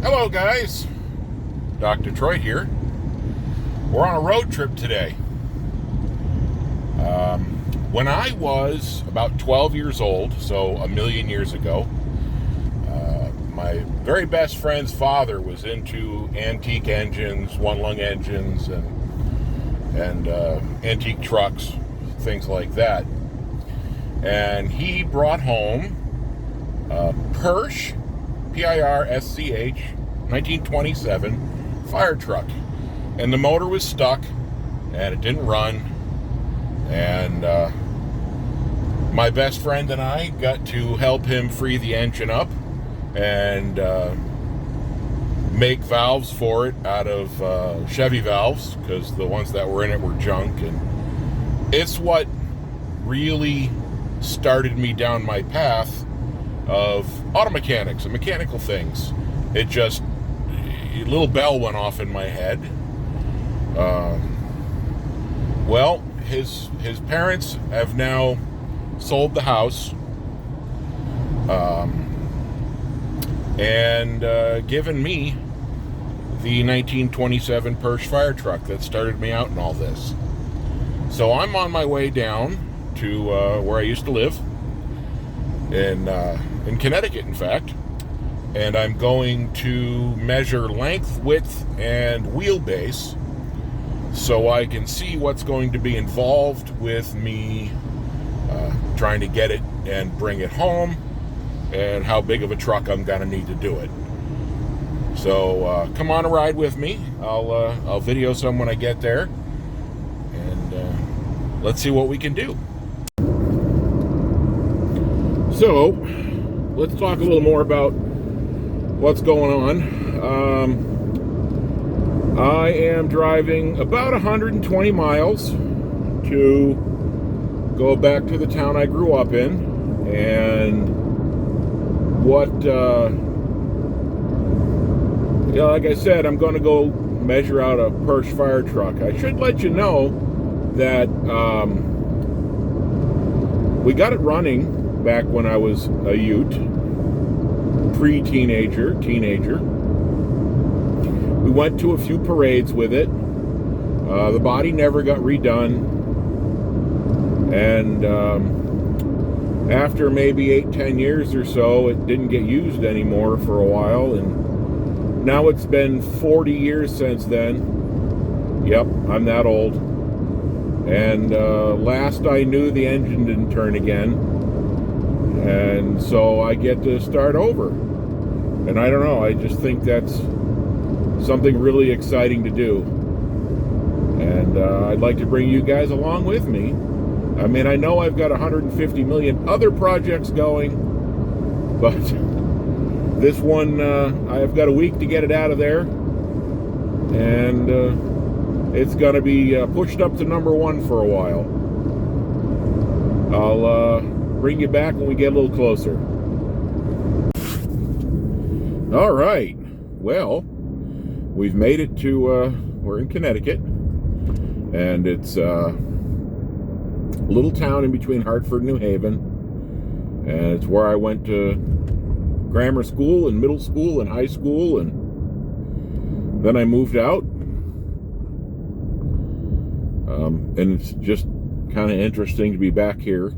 Hello guys, Doc Detroit here. We're on a road trip today. When I was about 12 years old, so a million years ago, my very best friend's father was into antique engines, one-lung engines, and antique trucks, things like that. And he brought home a Pirsch, P-I-R-S-C-H, 1927 fire truck. And the motor was stuck, and it didn't run. And my best friend and I got to help him free the engine up and make valves for it out of Chevy valves, because the ones that were in it were junk. And it's what really started me down my path of auto mechanics and mechanical things. It just, a little bell went off in my head. Well, his parents have now sold the house and given me the 1927 Pirsch fire truck that started me out in all this. So I'm on my way down to where I used to live in Connecticut, in fact, and I'm going to measure length, width, and wheelbase so I can see what's going to be involved with me trying to get it and bring it home, and how big of a truck I'm going to need to do it. So come on a ride with me. I'll video some when I get there, and let's see what we can do. So let's talk a little more about what's going on. I am driving about 120 miles to go back to the town I grew up in, and like I said, I'm going to go measure out a Pirsch fire truck. I should let you know that we got it running back when I was a Ute, teenager. We went to a few parades with it. The body never got redone. And after maybe 8-10 years or so, it didn't get used anymore for a while. And now it's been 40 years since then. Yep, I'm that old. And last I knew, the engine didn't turn again. And so I get to start over. And I don't know, I just think that's something really exciting to do. And I'd like to bring you guys along with me. I mean, I know I've got 150 million other projects going, but this one, I've got a week to get it out of there. And it's going to be pushed up to number one for a while. I'll bring you back when we get a little closer. All right. Well, we've made it to, we're in Connecticut, and it's a little town in between Hartford and New Haven, and it's where I went to grammar school and middle school and high school, and then I moved out. And it's just kind of interesting to be back here.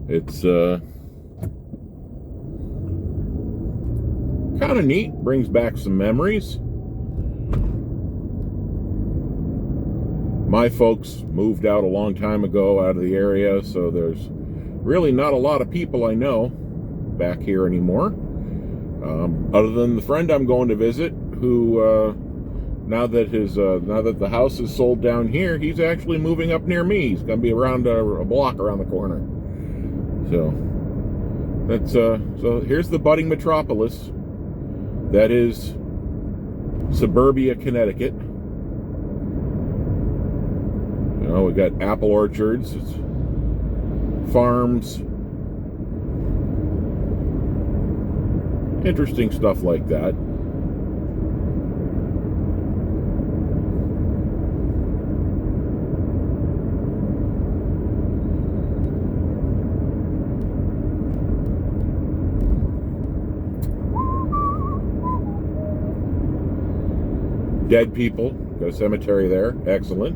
It's kind of neat, brings back some memories. My folks moved out a long time ago out of the area, so there's really not a lot of people I know back here anymore, other than the friend I'm going to visit, who now that the house is sold down here, he's actually moving up near me. He's going to be around a block around the corner. So that's so here's the budding metropolis that is suburbia Connecticut. You know, we got apple orchards, it's farms, interesting stuff like that. Dead people. Got a cemetery there. Excellent.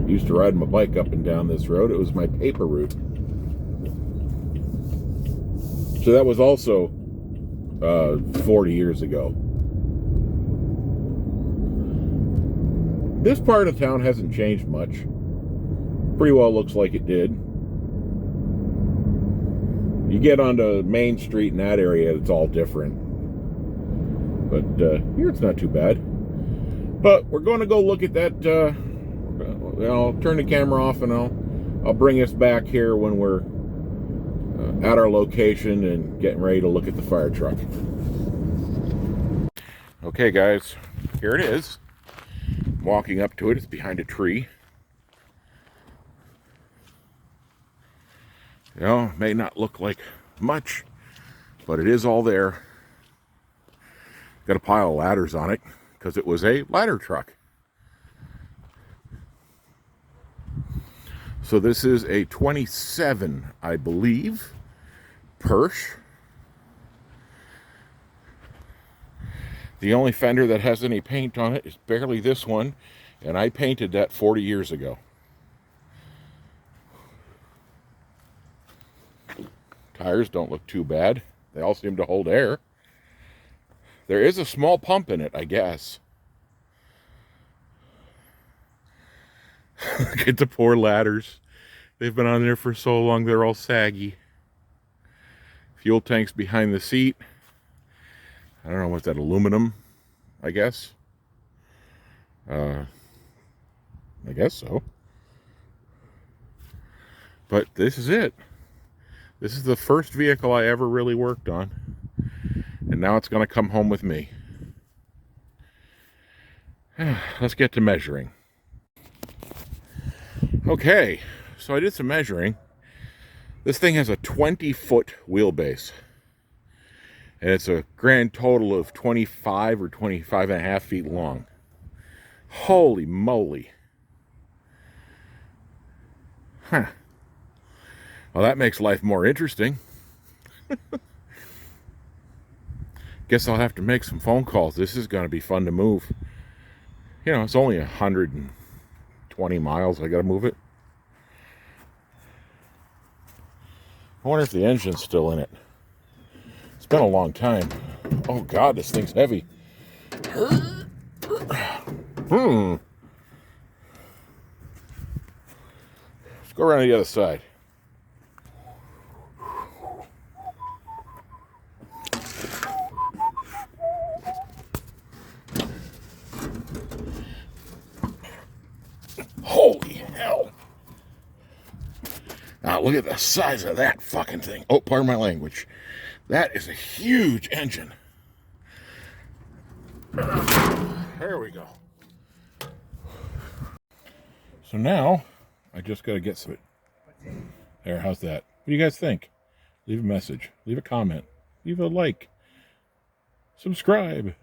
Used to ride my bike up and down this road. It was my paper route. So that was also 40 years ago. This part of town hasn't changed much. Pretty well looks like it did. You get onto Main Street in that area, it's all different. But here it's not too bad. But we're going to go look at that. I'll turn the camera off and I'll bring us back here when we're at our location and getting ready to look at the fire truck. Okay guys, here it is. I'm walking up to it. It's behind a tree. You know, it may not look like much, but it is all there. Got a pile of ladders on it because it was a ladder truck. So this is a 27, I believe, Pirsch. The only fender that has any paint on it is barely this one, and I painted that 40 years ago. Tires don't look too bad. They all seem to hold air. There is a small pump in it, I guess. Look at the poor ladders. They've been on there for so long, they're all saggy. Fuel tank's behind the seat. I don't know, what's that, aluminum, I guess? I guess so. But this is it. This is the first vehicle I ever really worked on. And now it's going to come home with me. Let's get to measuring. Okay, so I did some measuring. This thing has a 20-foot wheelbase. And it's a grand total of 25 or 25 and a half feet long. Holy moly. Huh. Well, that makes life more interesting. Guess I'll have to make some phone calls. This is going to be fun to move. You know, it's only 120 miles. I got to move it. I wonder if the engine's still in it. It's been a long time. Oh, God, this thing's heavy. Let's go around to the other side. Holy hell. Now look at the size of that fucking thing. Oh, pardon my language. That is a huge engine. There we go. So now, I just got to get some... There, how's that? What do you guys think? Leave a message. Leave a comment. Leave a like. Subscribe.